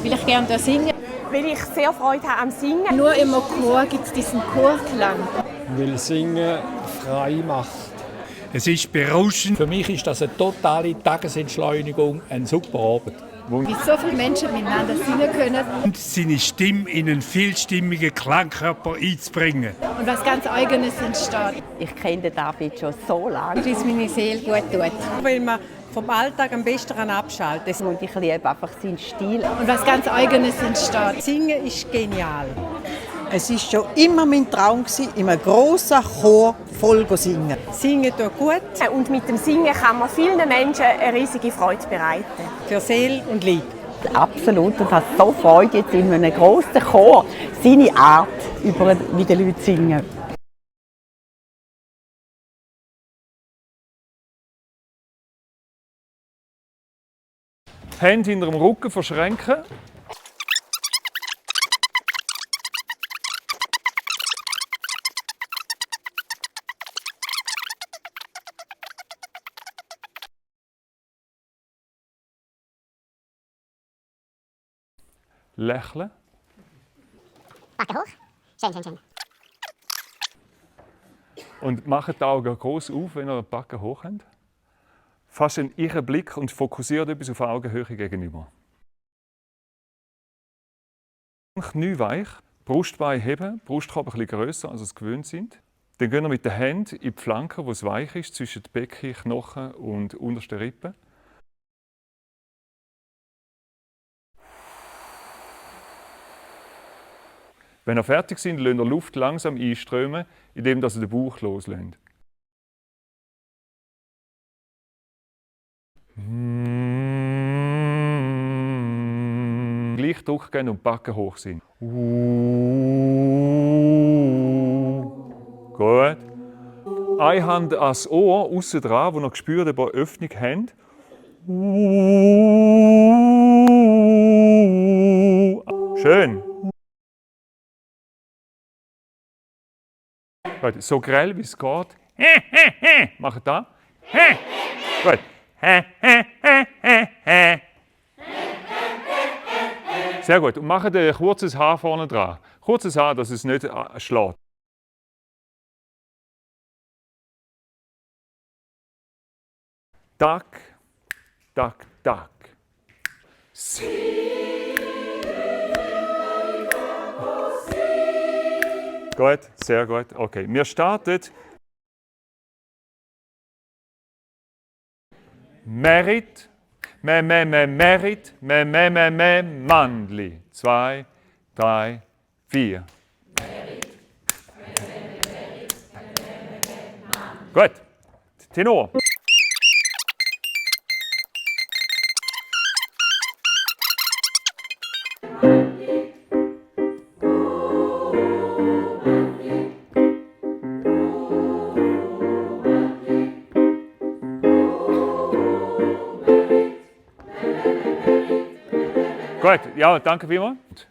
weil ich gerne singe. Weil ich sehr Freude habe am Singen. Nur im Chor gibt es diesen Chorklang. Weil Singen frei macht. Es ist berauschend. Für mich ist das eine totale Tagesentschleunigung, ein super Abend. Wie so viele Menschen miteinander singen können. Und seine Stimme in einen vielstimmigen Klangkörper einzubringen. Und was ganz Eigenes entsteht. Ich kenne den David schon so lange. Wie es meine Seele gut tut. Weil man vom Alltag am besten abschalten kann. Und ich liebe einfach seinen Stil. Und was ganz Eigenes entsteht. Singen ist genial. Es war schon immer mein Traum, in einem grossen Chor voll zu singen. Singen tut gut. Und mit dem Singen kann man vielen Menschen eine riesige Freude bereiten. Für Seele und Leib. Absolut. Und habe so Freude, jetzt in einem grossen Chor seine Art, wie die Leute singen. Hände hinter dem Rücken verschränken. Lächeln. Backen hoch. Schön, schön, schön. Und macht die Augen groß auf, wenn ihr die Backen hoch habt. Fasst in Ihren Blick und fokussiert etwas auf Augenhöhe gegenüber. Knie weich, Brustbein heben, Brustkorb ein bisschen grösser, als Sie es gewöhnt sind. Dann gehen wir mit den Händen in die Flanke, wo es weich ist, zwischen den Becken, Knochen und untersten Rippen. Wenn ihr fertig sind, lasst ihr Luft langsam einströmen, indem ihr den Bauch loslässt. Gleich Druck geben und die Backen hoch sind. Gut. Eine Hand ans Ohr, aussen dran, wo ihr spürt, ob ihr Öffnung habt. Schön. Gut. So grell wie es geht. Macht das. Gut. Sehr gut. Und macht ein kurzes Haar vorne dran. Kurzes Haar, dass es nicht schlägt. Tack, tack, tack. Gut, sehr gut. Okay, wir starten. Merit, Merit, Mandli. 2, 3, 4. Gut, Tenor. Gut, ja, danke vielmals.